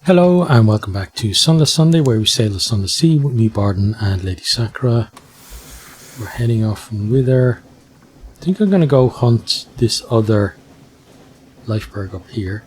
Hello and welcome back to Sunless Sunday, where we sail the Sunless Sea with me, Bardon, and Lady Sakura. We're heading off from Wither. I think I'm going to go hunt this other lifeberg up here.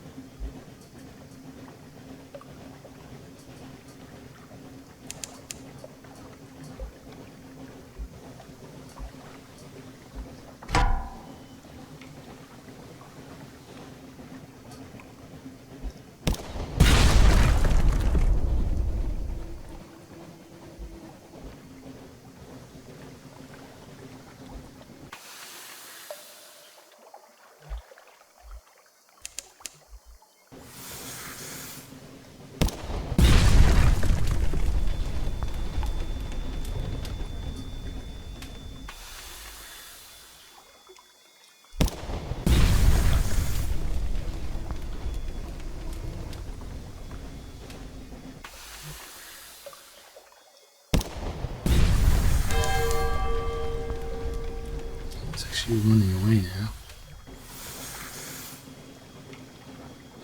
You're running away now.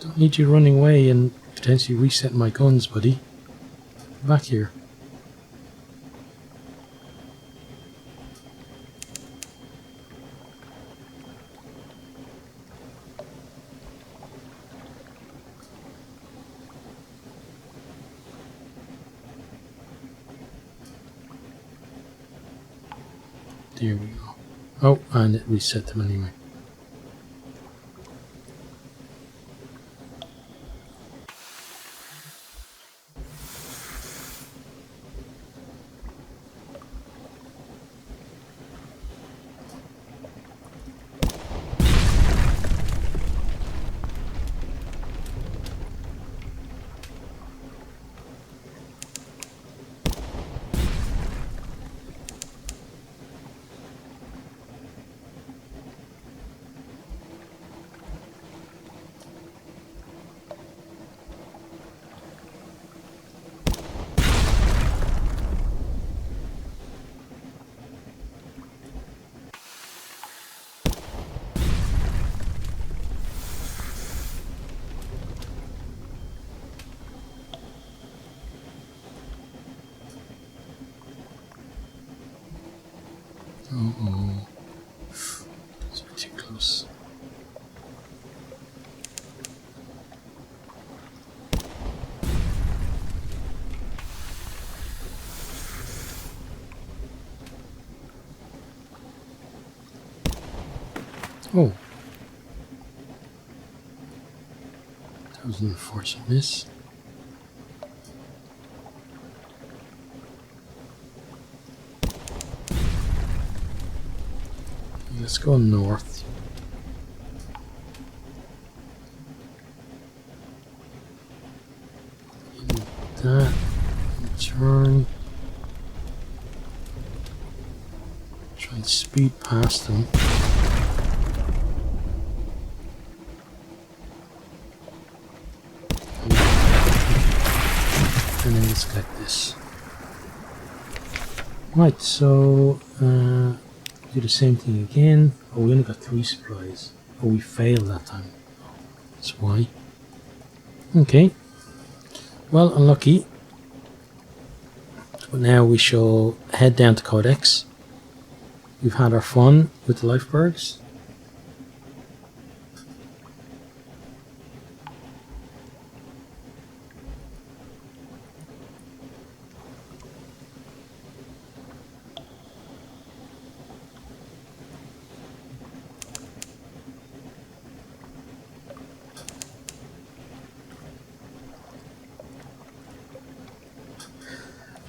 Don't need you running away and potentially reset my guns, buddy. Back here. There we go. Oh, and it reset them anyway. Uh-oh. It's a bit too close. Oh. That was an unfortunate miss. Let's go north. That. Turn. Try and speed past them. And then let's get this. Right, so do the same thing again. Oh, we only got 3 supplies. Oh, we failed that time. That's why. Okay. Well, unlucky. But now we shall head down to Codex. We've had our fun with the lifebergs.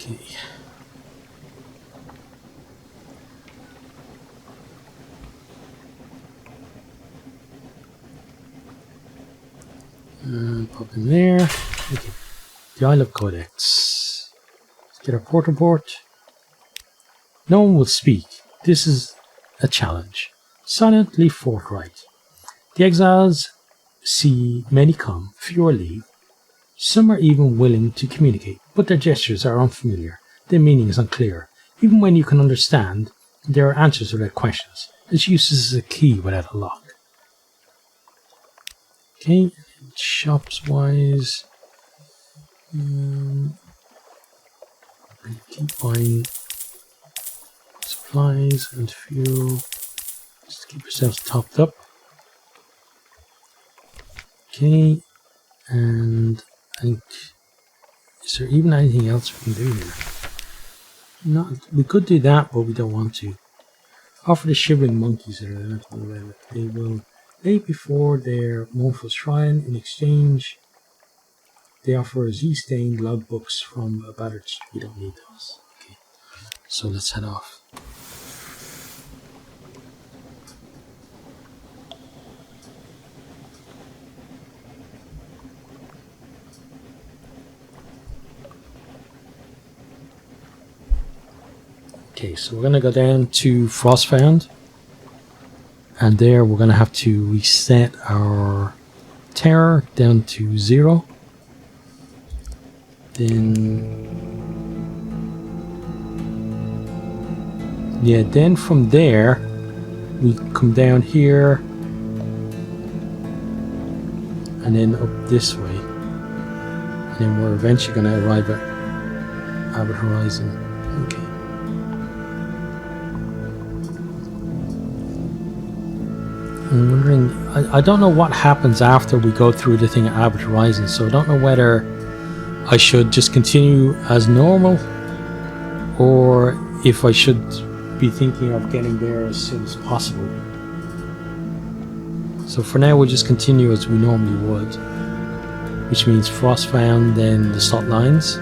Okay. Pop in there. Okay. The Isle of Codex. Let's get our port report. No one will speak. This is a challenge. Silently forthright. The exiles see many come, fewer leave. Some are even willing to communicate, but their gestures are unfamiliar. Their meaning is unclear. Even when you can understand, there are answers without questions. Its use is a key without a lock. Okay, shops wise, Keep buying supplies and fuel just to keep yourselves topped up. Okay, and I think, is there even anything else we can do here? We could do that, but we don't want to. Offer the shivering monkeys that are they will lay before their mournful shrine. In exchange, they offer Z-stained logbooks from a battered. We don't need those. Okay, so let's head off. Okay, so we're going to go down to Frostbound, and there we're going to have to reset our terror down to 0. Then from there we come down here and then up this way, and then we're eventually going to arrive at Abbot Horizon. Okay. I'm wondering, I don't know what happens after we go through the thing at Abbot Horizon, so I don't know whether I should just continue as normal or if I should be thinking of getting there as soon as possible. So for now we'll just continue as we normally would, which means Frostbound, then the slot lines.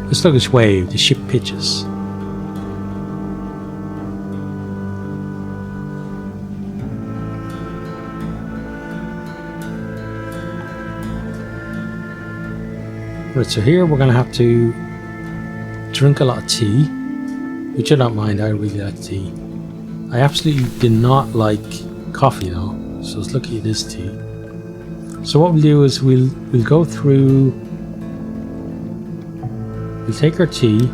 The sluggish wave, the ship pitches. Right, so here we're going to have to drink a lot of tea, which I don't mind. I really like tea. I absolutely did not like coffee though, so it's lucky it is tea. So what we'll do is we'll go through. We'll take our tea,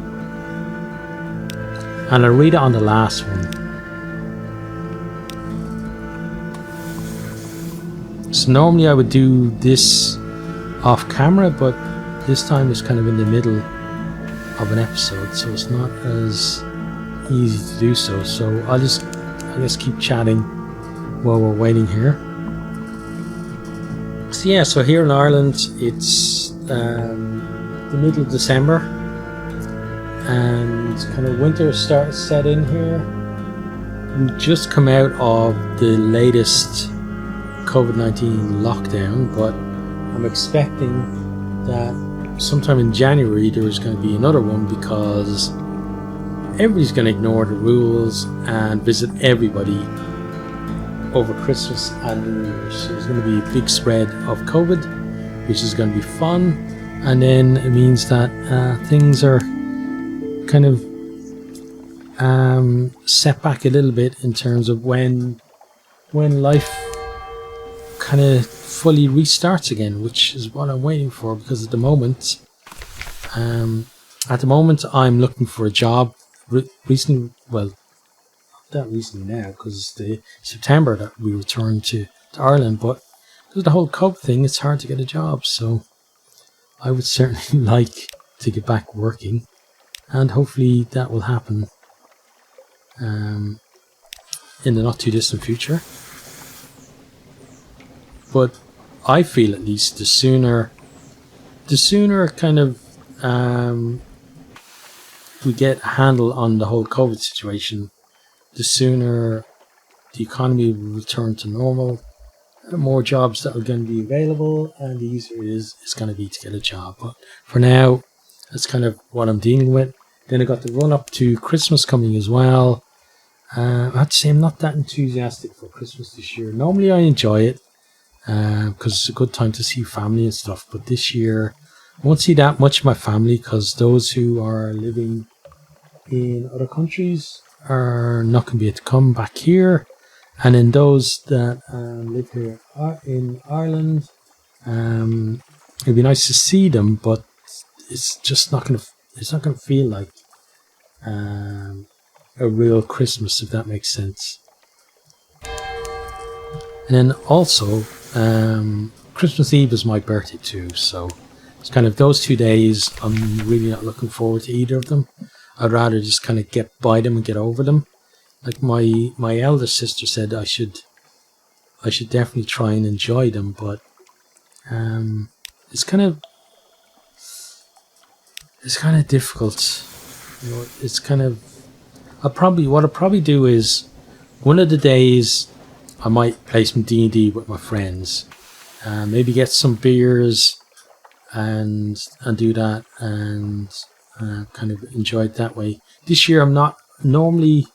and I'll read it on the last one. So normally I would do this off camera, but this time it's kind of in the middle of an episode, so it's not as easy to do so. So I'll just, I guess, keep chatting while we're waiting here. So yeah, so here in Ireland it's the middle of December, and kind of winter starts set in here. We just come out of the latest COVID-19 lockdown, but I'm expecting that sometime in January there is going to be another one, because everybody's going to ignore the rules and visit everybody over Christmas and New Year's. So there's going to be a big spread of COVID, which is going to be fun, and then it means that things are kind of set back a little bit in terms of when life kind of fully restarts again, which is what I'm waiting for, because at the moment I'm looking for a job. Recently, well, not that recently now, because it's the September that we returned to Ireland, but because of the whole COVID thing, it's hard to get a job. So I would certainly like to get back working, and hopefully that will happen in the not too distant future. But I feel, at least, the sooner kind of we get a handle on the whole COVID situation, the sooner the economy will return to normal, more jobs that are going to be available, and the easier it is going to be to get a job. But for now, that's kind of what I'm dealing with. Then I got the run up to Christmas coming as well. I have to say I'm not that enthusiastic for Christmas this year. Normally I enjoy it, because it's a good time to see family and stuff, but this year I won't see that much of my family, because those who are living in other countries are not going to be able to come back here, and then those that live here in Ireland, it'd be nice to see them, but it's just not going to feel like a real Christmas, if that makes sense. And then also, Christmas Eve is my birthday too, so it's kind of those 2 days. I'm really not looking forward to either of them. I'd rather just kind of get by them and get over them. Like my elder sister said, I should definitely try and enjoy them, but it's kind of difficult. You know, it's kind of. What I'll probably do is one of the days I might play some D&D with my friends, maybe get some beers and do that and kind of enjoy it that way. This year I'm not normally,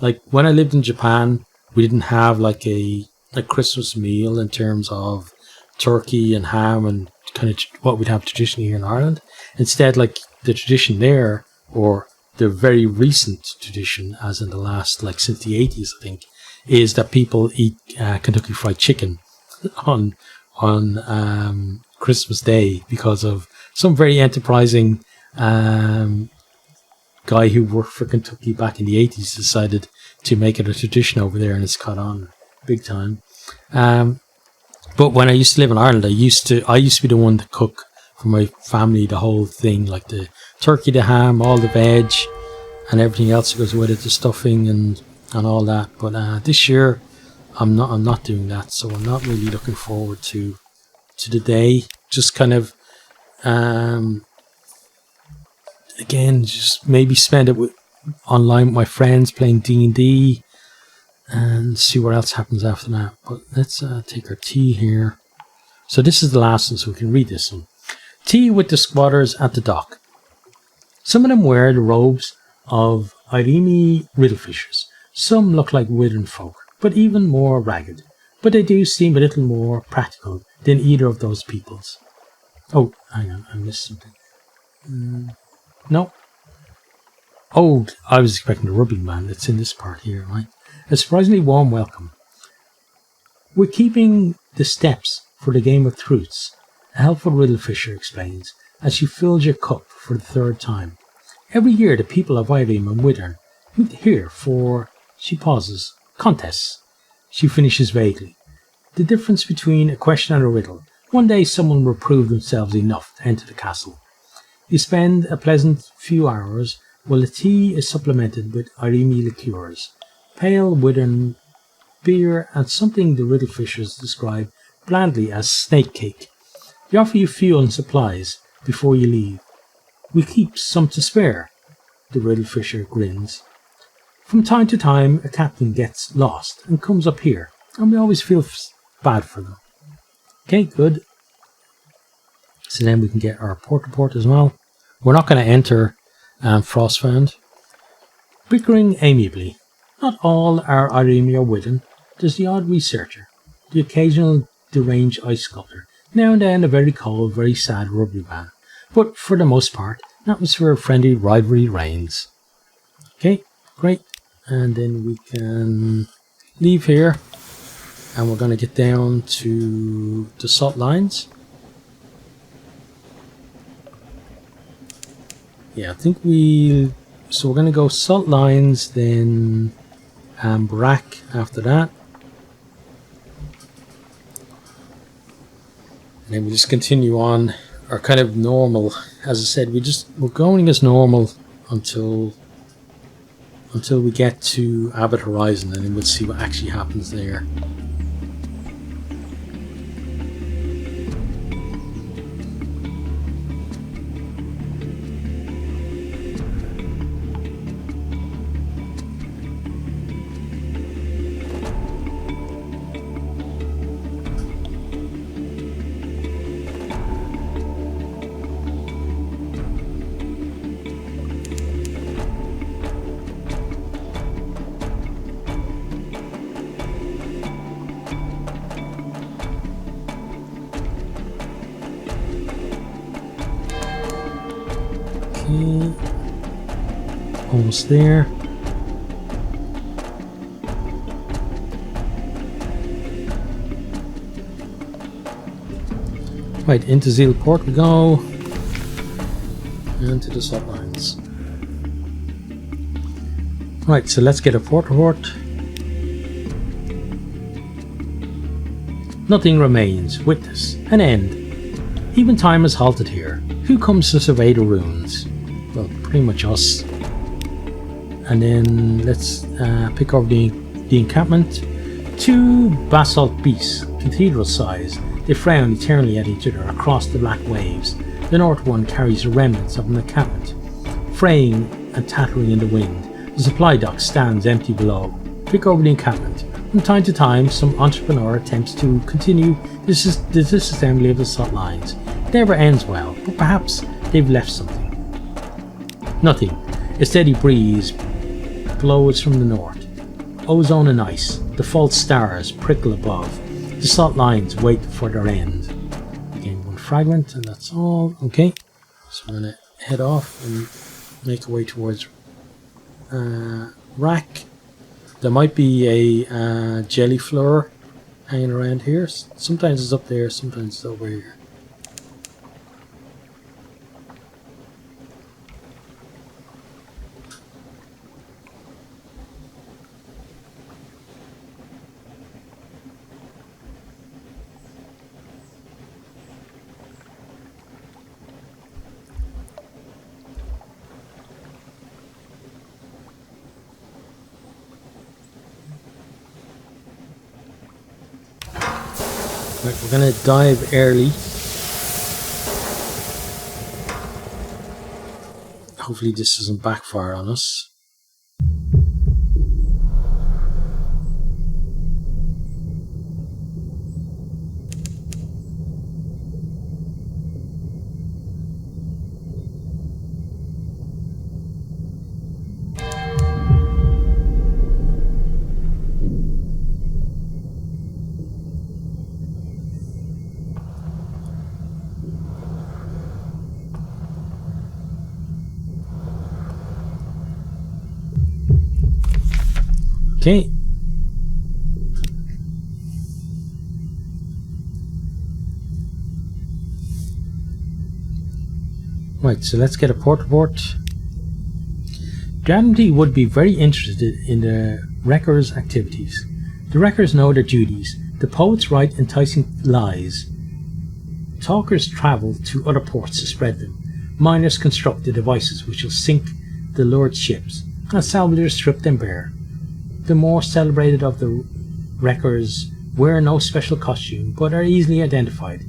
like when I lived in Japan, we didn't have like a Christmas meal in terms of turkey and ham and kind of what we'd have traditionally here in Ireland. Instead, like the tradition there, or the very recent tradition, as in the last, like since the 80s, I think, is that people eat Kentucky Fried Chicken on Christmas Day because of some very enterprising guy who worked for Kentucky back in the 80s decided to make it a tradition over there, and it's caught on big time. But when I used to live in Ireland, I used to be the one to cook for my family the whole thing, like the turkey, the ham, all the veg, and everything else that goes with it, the stuffing and all that. But this year, I'm not doing that, so I'm not really looking forward to the day. Just kind of again, just maybe spend it online with my friends playing D&D and see what else happens after that. But let's take our tea here. So this is the last one, so we can read this one. Tea with the squatters at the dock. Some of them wear the robes of Irimi riddlefishers. Some look like wooden folk, but even more ragged. But they do seem a little more practical than either of those peoples. Oh, hang on, I missed something. No. Oh, I was expecting the rubbing man that's in this part here, right? A surprisingly warm welcome. We're keeping the steps for the Game of Truths, a helpful riddlefisher explains, as she fills your cup for the third time. Every year the people of Irene and Withern meet here for, she pauses, contests. She finishes vaguely. The difference between a question and a riddle. One day someone will prove themselves enough to enter the castle. You spend a pleasant few hours while the tea is supplemented with Irene liqueurs, pale Withern beer, and something the riddlefishers describe blandly as snake cake. They offer you fuel and supplies before you leave. We keep some to spare, the riddlefisher grins. From time to time, a captain gets lost and comes up here, and we always feel bad for them. Okay, good. So then we can get our port report as well. We're not going to enter Frostfound. Bickering amiably. Not all are Irene or Withern. There's the odd researcher, the occasional deranged ice sculptor, now and then a very cold, very sad rugby man. But for the most part, an atmosphere of friendly rivalry reigns. Okay, great. And then we can leave here. And we're going to get down to the salt lines. Yeah, I think so we're going to go salt lines, then Brack after that. And then we just continue on our kind of normal. As I said, we're going as normal until we get to Abbott Horizon, and then we'll see what actually happens there. Almost there. Right, into Zeal Port we go. And to the salt lines. Right, so let's get a port report. Nothing remains. Witness. An end. Even time has halted here. Who comes to survey the ruins? Well, pretty much us. And then let's pick up the encampment. Two basalt beasts, cathedral size. They frown eternally at each other across the black waves. The north one carries the remnants of an encampment, fraying and tattering in the wind. The supply dock stands empty below. Pick over the encampment. From time to time, some entrepreneur attempts to continue the disassembly of the salt lines. It never ends well, but perhaps they've left something. Nothing. A steady breeze blows from the north. Ozone and ice. The false stars prickle above. The salt lines wait for their end. Again, one fragment, and that's all. Okay, so I'm going to head off and make our way towards Rack. There might be a jelly floor hanging around here. Sometimes it's up there, sometimes it's over here. Right, we're going to dive early. Hopefully this doesn't backfire on us. Okay. Right, so let's get a port report. Gravity would be very interested in the wreckers' activities. The wreckers know their duties. The poets write enticing lies. Talkers travel to other ports to spread them. Miners construct the devices which will sink the lured ships, and salvagers strip them bare. The more celebrated of the wreckers wear no special costume, but are easily identified.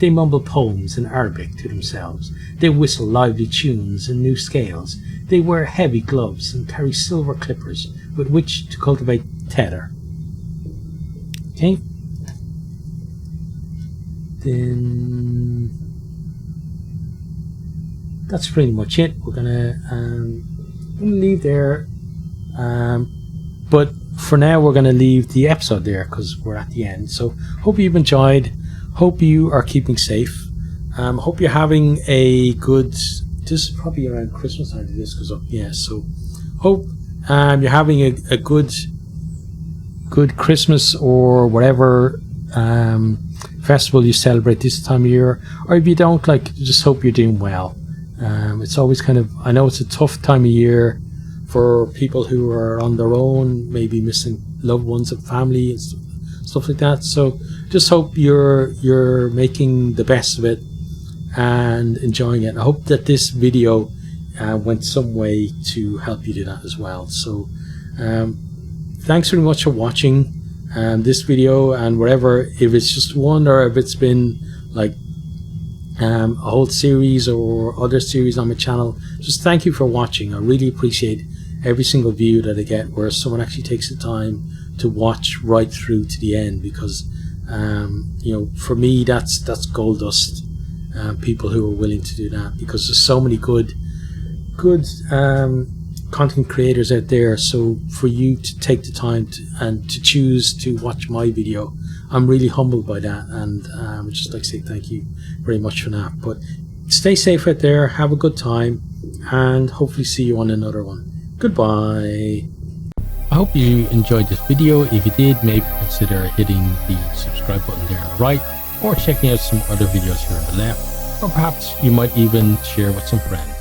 They mumble poems in Arabic to themselves. They whistle lively tunes in new scales. They wear heavy gloves and carry silver clippers with which to cultivate tether. Okay. Then that's pretty much it. We're gonna leave there. But for now, we're going to leave the episode there because we're at the end. So hope you've enjoyed. Hope you are keeping safe. Hope you're having a good... This is probably around Christmas time this goes up. Yeah, so hope you're having a good Christmas or whatever festival you celebrate this time of year. Or if you don't, like, just hope you're doing well. It's always kind of... I know it's a tough time of year for people who are on their own, maybe missing loved ones and family and stuff like that. So just hope you're making the best of it and enjoying it. I hope that this video went some way to help you do that as well. So thanks very much for watching this video, and wherever, if it's just one or if it's been like a whole series or other series on my channel, just thank you for watching. I really appreciate every single view that I get where someone actually takes the time to watch right through to the end, because you know, for me that's gold dust. People who are willing to do that, because there's so many good content creators out there. So for you to take the time to choose to watch my video, I'm really humbled by that, and I'd just like to say thank you very much for that. But stay safe out there, have a good time, and hopefully see you on another one. Goodbye. I hope you enjoyed this video. If you did, maybe consider hitting the subscribe button there on the right, or checking out some other videos here on the left, or perhaps you might even share with some friends.